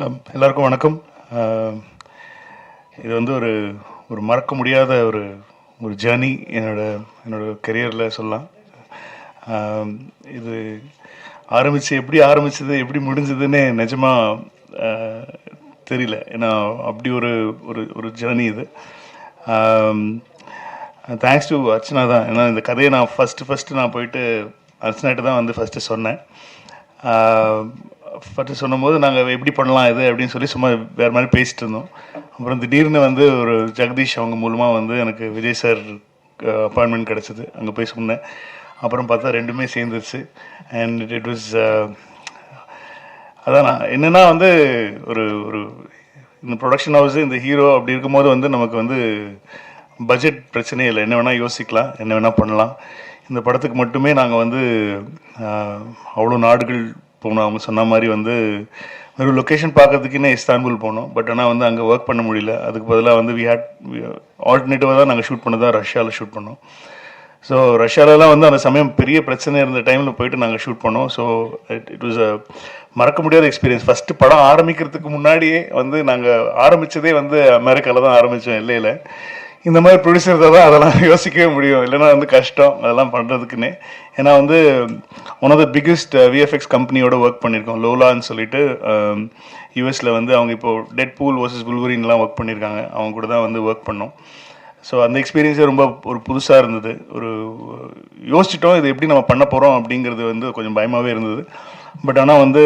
எல்லாருக்கும் வணக்கம். இது வந்து ஒரு ஒரு மறக்க முடியாத ஒரு ஒரு ஜேர்னி என்னோட கெரியரில் சொல்லலாம். இது எப்படி ஆரம்பிச்சது எப்படி முடிஞ்சதுன்னு நிஜமாக தெரியல. ஏன்னா அப்படி ஒரு ஒரு ஒரு ஜேர்னி இது. தேங்க்ஸ் டு அர்ச்சனா தான். ஏன்னா இந்த கதையை நான் ஃபஸ்ட்டு நான் போயிட்டு அர்ச்சனாகிட்ட தான் வந்து ஃபஸ்ட்டு சொன்னேன். ஃபஸ்ட்டு சொன்னபோது நாங்கள் எப்படி பண்ணலாம் இது அப்படின்னு சொல்லி சும்மா வேறு மாதிரி பேசிகிட்டு இருந்தோம். அப்புறம் திடீர்னு வந்து ஒரு ஜெகதீஷ் அவங்க மூலமாக வந்து எனக்கு விஜய் சார் அப்பாயின்மெண்ட் கிடச்சிது. அங்கே போய் சொன்னேன். அப்புறம் பார்த்தா ரெண்டுமே சேர்ந்துருச்சு. அண்ட் இட் வாஸ் அதான் நான் என்னென்னா வந்து ஒரு ஒரு இந்த ப்ரொடக்ஷன் ஹவுஸு இந்த ஹீரோ அப்படி இருக்கும்போது வந்து நமக்கு வந்து பட்ஜெட் பிரச்சனையே இல்லை. என்ன வேணால் யோசிக்கலாம், என்ன வேணால் பண்ணலாம். இந்த படத்துக்கு மட்டுமே நாங்கள் வந்து அவ்வளோ நாடுகள் போனோம். அவங்க சொன்ன மாதிரி வந்து ஒரு லொக்கேஷன் பார்க்கறதுக்குன்னே இஸ்தான்புல் போனோம். பட் ஆனால் வந்து அங்கே ஒர்க் பண்ண முடியல. அதுக்கு பதிலாக வந்து ஆல்டர்னேட்டிவாக தான் நாங்கள் ஷூட் பண்ணதான் ரஷ்யாவில் ஷூட் பண்ணோம். ஸோ ரஷ்யாவிலலாம் வந்து அந்த சமயம் பெரிய பிரச்சனை இருந்த டைமில் போயிட்டு நாங்கள் ஷூட் பண்ணோம். ஸோ இட் வாஸ் அ மறக்க முடியாத எக்ஸ்பீரியன்ஸ். ஃபஸ்ட்டு படம் ஆரம்பிக்கிறதுக்கு முன்னாடியே வந்து நாங்கள் ஆரம்பித்ததே வந்து அமெரிக்காவில் தான் ஆரம்பித்தோம், எல்லையில். இந்த மாதிரி ப்ரொடியூசர் தான் அதெல்லாம் யோசிக்கவே முடியும், இல்லைன்னா வந்து கஷ்டம் அதெல்லாம் பண்ணுறதுக்குன்னே. ஏன்னா வந்து one of the biggest VFX கம்பெனியோட ஒர்க் பண்ணியிருக்கோம், லோலான்னு சொல்லிட்டு. யூஎஸில் வந்து அவங்க இப்போது டெட் பூல் வர்சஸ் புல்வரின்லாம் ஒர்க் பண்ணியிருக்காங்க. அவங்க கூட தான் வந்து ஒர்க் பண்ணோம். ஸோ அந்த எக்ஸ்பீரியன்ஸே ரொம்ப ஒரு புதுசாக இருந்தது. ஒரு யோசிச்சிட்டோம் இது எப்படி நம்ம பண்ண போகிறோம் அப்படிங்கிறது வந்து கொஞ்சம் பயமாகவே இருந்தது. பட் ஆனால் வந்து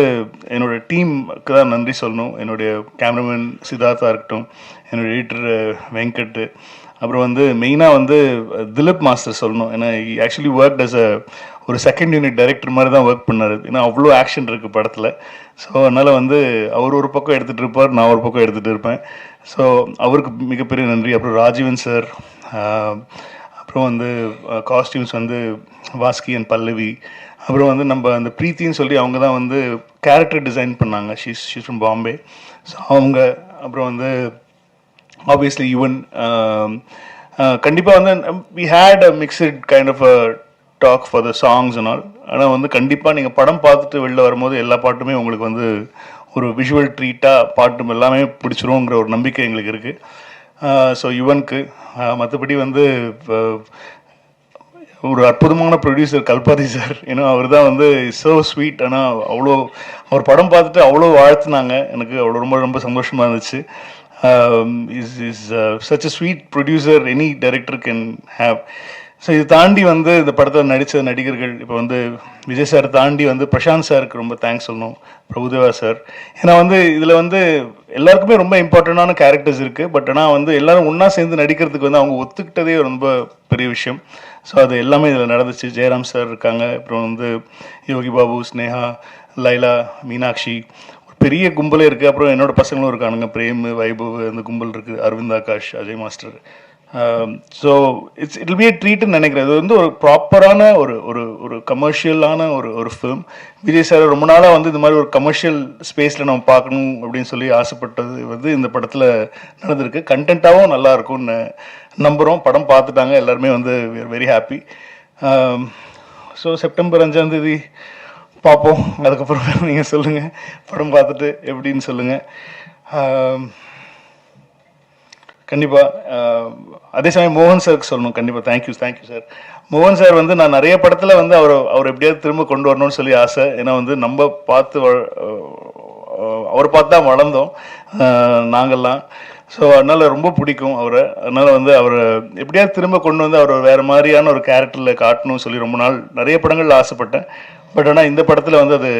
என்னோடய டீமுக்கு தான் நன்றி சொல்லணும். என்னுடைய கேமராமேன் சித்தார்த்தா இருக்கட்டும், என்னோடய எடிட்டர் வெங்கட், அப்புறம் வந்து மெயினாக வந்து திலீப் மாஸ்டர் சொல்லணும். ஏன்னா ஆக்சுவலி ஒர்க் அஸ் ஒரு செகண்ட் யூனிட் டைரக்டர் மாதிரி தான் ஒர்க் பண்ணார். ஏன்னா அவ்வளோ ஆக்ஷன் இருக்குது படத்தில். ஸோ அதனால் வந்து அவர் ஒரு பக்கம் எடுத்துகிட்டு இருப்பார், நான் ஒரு பக்கம் எடுத்துகிட்டு இருப்பேன். ஸோ அவருக்கு மிகப்பெரிய நன்றி. அப்புறம் ராஜீவன் சார், அப்புறம் வந்து காஸ்டியூம்ஸ் வந்து வாஸ்கி அண்ட் பல்லவி, அப்புறம் வந்து நம்ம அந்த ப்ரீத்தின்னு சொல்லி அவங்க தான் வந்து கேரக்டர் டிசைன் பண்ணாங்க. She's from Bombay. ஸோ அவங்க, அப்புறம் வந்து ஆப்வியஸ்லி யுவன். கண்டிப்பாக வந்து we had a mixed kind of a talk for the songs and all. ஆனால் வந்து கண்டிப்பாக நீங்கள் படம் பார்த்துட்டு வெளில வரும்போது எல்லா பாட்டுமே உங்களுக்கு வந்து ஒரு விஷுவல் ட்ரீட்டாக பாட்டும் எல்லாமே பிடிச்சிருங்கிற ஒரு நம்பிக்கை எங்களுக்கு இருக்குது. ஸோ யுவனுக்கு. மற்றபடி வந்து ஒரு அற்புதமான ப்ரொடியூசர் கல்பாதி சார். ஏன்னா அவர் தான் வந்து ஸோ ஸ்வீட். ஆனால் அவ்வளோ அவர் படம் பார்த்துட்டு அவ்வளோ வாழ்த்துனாங்க. எனக்கு அவ்வளோ ரொம்ப ரொம்ப சந்தோஷமாக இருந்துச்சு. Is such a sweet producer any director can have. So இது தாண்டி வந்து இந்த படத்தில் நடித்த நடிகர்கள் இப்போ வந்து விஜய் சார் தாண்டி வந்து பிரசாந்த் சாருக்கு ரொம்ப தேங்க்ஸ் சொல்லணும், பிரபுதேவா சார். ஏன்னா வந்து இதில் வந்து எல்லாருக்குமே ரொம்ப இம்பார்ட்டண்டான கேரக்டர்ஸ் இருக்குது. பட் ஆனால் வந்து எல்லோரும் ஒன்றா சேர்ந்து நடிக்கிறதுக்கு வந்து அவங்க ஒத்துக்கிட்டதே ரொம்ப பெரிய விஷயம். ஸோ அது எல்லாமே இதில் நடந்துச்சு. ஜெயராம் சார் இருக்காங்க, அப்புறம் வந்து யோகி பாபு, ஸ்னேகா, லைலா, மீனாட்சி, ஒரு பெரிய கும்பலே இருக்குது. அப்புறம் என்னோடய பசங்களும் இருக்கானுங்க, பிரேம், வைபவ், அந்த கும்பல் இருக்குது, Arvind Akash, Ajay master. So it's be a ட்ரீட்னு நினைக்கிறேன். இது வந்து ஒரு ப்ராப்பரான ஒரு ஒரு ஒரு கமர்ஷியலான ஒரு ஒரு ஃபிலிம். விஜய் சார் ரொம்ப நாளாக வந்து இந்த மாதிரி ஒரு கமர்ஷியல் ஸ்பேஸில் நம்ம பார்க்கணும் அப்படின்னு சொல்லி ஆசைப்பட்டது வந்து இந்த படத்தில் நடந்திருக்கு. கண்டென்ட்டாகவும் நல்லா இருக்கும்னு நம்புகிறோம். படம் பார்த்துட்டாங்க எல்லாருமே, வந்து வெரி ஹாப்பி. ஸோ செப்டம்பர் 5 பார்ப்போம். அதுக்கப்புறம் நீங்கள் சொல்லுங்கள், படம் பார்த்துட்டு எப்படின்னு சொல்லுங்கள். கண்டிப்பாக அதே சமயம் மோகன் சாருக்கு சொல்லணும். கண்டிப்பாக தேங்க்யூ சார். மோகன் சார் வந்து நான் நிறைய படத்தில் வந்து அவர் எப்படியாவது திரும்ப கொண்டு வரணும்னு சொல்லி ஆசை. ஏன்னா வந்து நம்ம அவர் பார்த்து தான் வளர்ந்தோம் நாங்கள்லாம். ஸோ அதனால் ரொம்ப பிடிக்கும் அவரை. அதனால் வந்து அவரை எப்படியாவது திரும்ப கொண்டு வந்து அவர் வேறு மாதிரியான ஒரு கேரக்டரில் காட்டணும்னு சொல்லி ரொம்ப நாள் நிறைய படங்களில் ஆசைப்பட்டேன். பட் ஆனால் இந்த படத்தில் வந்து அது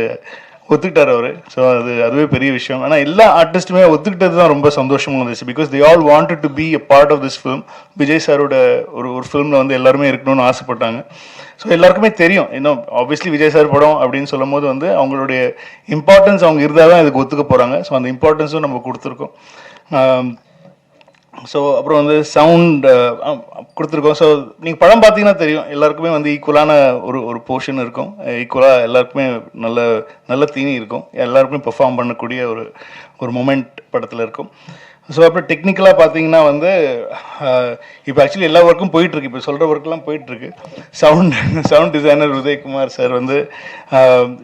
ஒத்துக்கிட்டார் அவர். ஸோ அதுவே பெரிய விஷயம். ஆனால் எல்லா ஆர்டிஸ்ட்டுமே ஒத்துக்கிட்டது தான் ரொம்ப சந்தோஷமாக இருந்துச்சு. Because they all wanted to be a part of this film. Vijay சாரோட ஒரு ஃபிலிமில் வந்து எல்லாருமே இருக்கணும்னு ஆசைப்பட்டாங்க. ஸோ எல்லாருக்குமே தெரியும், இன்னும் ஆப்வியஸ்லி விஜய் சார் படம் அப்படின்னு சொல்லும் போது வந்து அவங்களுடைய இம்பார்ட்டன்ஸ் அவங்க இருந்தால் தான் இதுக்கு ஒத்துக்க போகிறாங்க. ஸோ அந்த இம்பார்ட்டன்ஸும் நம்ம கொடுத்துருக்கோம். ஸோ அப்புறம் வந்து சவுண்ட் கொடுத்துருக்கோம். ஸோ நீங்கள் படம் பார்த்தீங்கன்னா தெரியும், எல்லாருக்குமே வந்து ஈக்குவலான ஒரு போர்ஷன் இருக்கும். ஈக்குவலாக எல்லாருக்குமே நல்ல தீனி இருக்கும். எல்லாருக்குமே பெர்ஃபார்ம் பண்ணக்கூடிய ஒரு மொமெண்ட் படத்தில் இருக்கும். ஸோ அப்புறம் டெக்னிக்கலாக பார்த்தீங்கன்னா வந்து இப்போ ஆக்சுவலி எல்லா ஒர்க்கும் போயிட்டுருக்கு, இப்போ சொல்கிற ஒர்க்கெலாம் போயிட்டுருக்கு. சவுண்ட் டிசைனர் உதயகுமார் சார் வந்து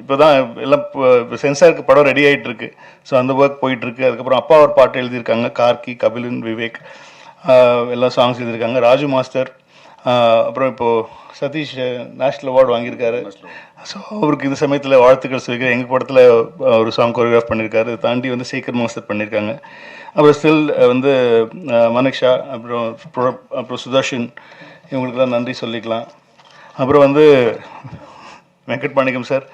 இப்போ தான் எல்லாம் இப்போ சென்சாருக்கு படம் ரெடி ஆகிட்டுருக்கு. ஸோ அந்த ஒர்க் போயிட்டுருக்கு. அதுக்கப்புறம் அப்பா ஒரு பாட்டு எழுதியிருக்காங்க, கார்கி, கபிலன், விவேக் எல்லா சாங்ஸ் எழுதியிருக்காங்க. ராஜு மாஸ்டர், அப்புறம் இப்போது சதீஷ் நேஷ்னல் அவார்டு வாங்கியிருக்காரு. ஸோ அவருக்கு இந்த சமயத்தில் வாழ்த்துக்கள் சொல்லியிருக்காரு. எங்கள் படத்தில் ஒரு சாங் கோரியோகிராஃப் பண்ணியிருக்காரு. இதை தாண்டி வந்து சேகர் மாஸ்டர் பண்ணியிருக்காங்க. அப்புறம் ஸ்டில் வந்து மனிஷா, அப்புறம் சுதர்ஷன், இவங்களுக்கெல்லாம் நன்றி சொல்லிக்கலாம். அப்புறம் வந்து வெங்கட் மாணிக்கம் சார்,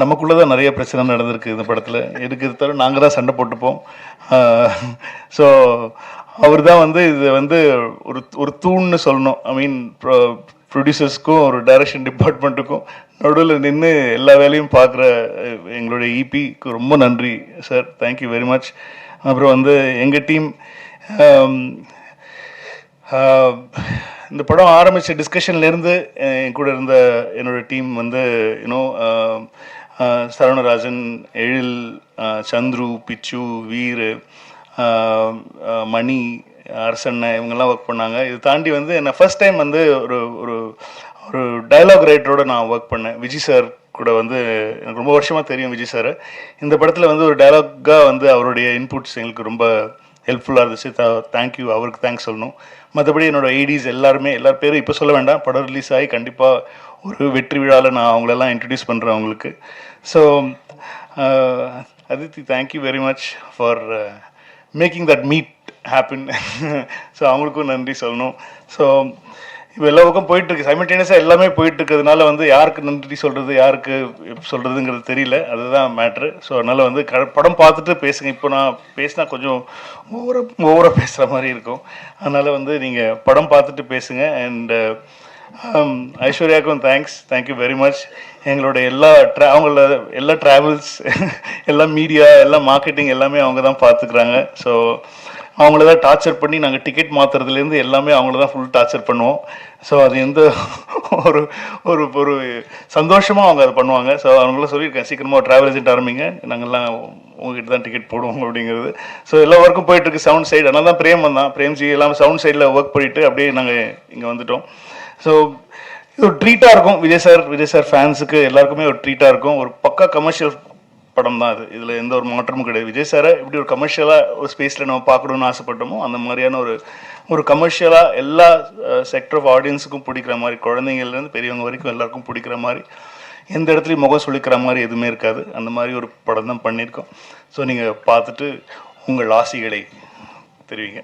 நமக்குள்ளே தான் நிறைய பிரச்சனை நடந்திருக்கு இந்த படத்தில். எனக்கு இது தவிர நாங்கள் தான் சண்டை போட்டுப்போம். ஸோ அவர் தான் வந்து இது வந்து ஒரு தூண்னு சொல்லணும். ஐ மீன் ப்ரொடியூசர்ஸ்க்கும் ஒரு டைரக்ஷன் டிபார்ட்மெண்ட்டுக்கும் நடுவில் நின்று எல்லா வேலையும் பார்க்குற எங்களுடைய இபிக்கு ரொம்ப நன்றி சார், தேங்க்யூ வெரி மச். அப்புறம் வந்து எங்கள் டீம், இந்த படம் ஆரம்பித்த டிஸ்கஷன்லேருந்து என் கூட இருந்த என்னோடய டீம் வந்து சரவணராஜன், எழில், சந்துரு, பிச்சு, வீர், மணி, அரசண்ண, இவங்கெல்லாம் ஒர்க் பண்ணாங்க. இது தாண்டி வந்து என்னை ஃபர்ஸ்ட் டைம் வந்து ஒரு ஒரு ஒரு டைலாக் ரைட்டரோட நான் ஒர்க் பண்ணேன். விஜய் சார் கூட வந்து எனக்கு ரொம்ப வருஷமாக தெரியும் விஜய் சார். இந்த படத்தில் வந்து ஒரு டைலாக்காக வந்து அவருடைய இன்புட்ஸ் எங்களுக்கு ரொம்ப ஹெல்ப்ஃபுல்லாக இருந்துச்சு. தேங்க்யூ, அவருக்கு தேங்க்ஸ் சொல்லணும். மற்றபடி என்னோடய ஐடிஸ் எல்லார் பேரும் இப்போ சொல்ல வேண்டாம். படம் ரிலீஸ் ஆகி கண்டிப்பாக ஒரு வெற்றி விழாவில் நான் அவங்களெல்லாம் இன்ட்ரடியூஸ் பண்ணுறேன் அவங்களுக்கு. So Aditi, thank you very much for making that meet happen. So அவங்களுக்கும் நன்றி சொல்லணும். ஸோ இப்போ எல்லா பக்கம் போயிட்டுருக்கு, சைமல்டேனியஸாக எல்லாமே போயிட்டுருக்கிறதுனால வந்து யாருக்கு நன்றி சொல்கிறது, யாருக்கு சொல்கிறதுங்கிறது தெரியல. அதுதான் மேட்ரு. ஸோ அதனால் வந்து படம் பார்த்துட்டு பேசுங்க. இப்போ நான் பேசினா கொஞ்சம் ஓவராக பேசுகிற மாதிரி இருக்கும். அதனால் வந்து நீங்கள் படம் பார்த்துட்டு பேசுங்க. அண்ட் ஐஸ்வர்யாவுக்கும் தேங்க்யூ வெரி மச். எங்களோட அவங்கள எல்லா ட்ராவல்ஸ், எல்லா மீடியா, எல்லா மார்க்கெட்டிங் எல்லாமே அவங்க தான் பார்த்துக்குறாங்க. ஸோ அவங்கள தான் டார்ச்சர் பண்ணி நாங்கள் டிக்கெட் மாற்றுறதுலேருந்து எல்லாமே அவங்கள தான் ஃபுல் டார்ச்சர் பண்ணுவோம். ஸோ அது எந்த ஒரு ஒரு ஒரு சந்தோஷமாக அவங்க அதை பண்ணுவாங்க. ஸோ அவங்கள சொல்லியிருக்கேன், சீக்கிரமாக ஒரு ட்ராவல் ஏஜென்ட் ஆரம்பிங்க, நாங்கள்லாம் உங்ககிட்ட தான் டிக்கெட் போடுவோம் அப்படிங்கிறது. ஸோ எல்லா ஒர்க்கும் போயிட்டுருக்கு சவுண்ட் சைடு. அதனால தான் பிரேம்ஜி எல்லாம் சவுண்ட் சைடில் ஒர்க் பண்ணிவிட்டு அப்படியே நாங்கள் இங்கே வந்துட்டோம். ஸோ இது ஒரு ட்ரீட்டாக இருக்கும். விஜய் சார் ஃபேன்ஸுக்கு எல்லாருக்குமே ஒரு ட்ரீட்டாக இருக்கும். ஒரு பக்கா கமர்ஷியல் படம் தான் அது. இதில் எந்த ஒரு மாற்றமும் கிடையாது. விஜய் சாரை இப்படி ஒரு கமர்ஷியலாக ஒரு ஸ்பேஸில் நம்ம பார்க்கணுன்னு ஆசைப்பட்டோமோ அந்த மாதிரியான ஒரு கமர்ஷியலாக எல்லா செக்டர் ஆஃப் ஆடியன்ஸுக்கும் பிடிக்கிற மாதிரி, குழந்தைங்கள்லேருந்து பெரியவங்க வரைக்கும் எல்லாருக்கும் பிடிக்கிற மாதிரி, எந்த இடத்துலையும் முகம் சொல்லிக்கிற மாதிரி எதுவுமே இருக்காது. அந்த மாதிரி ஒரு படம் தான் பண்ணியிருக்கோம். ஸோ நீங்கள் பார்த்துட்டு உங்கள் ஆசைகளை தெரிவிங்க.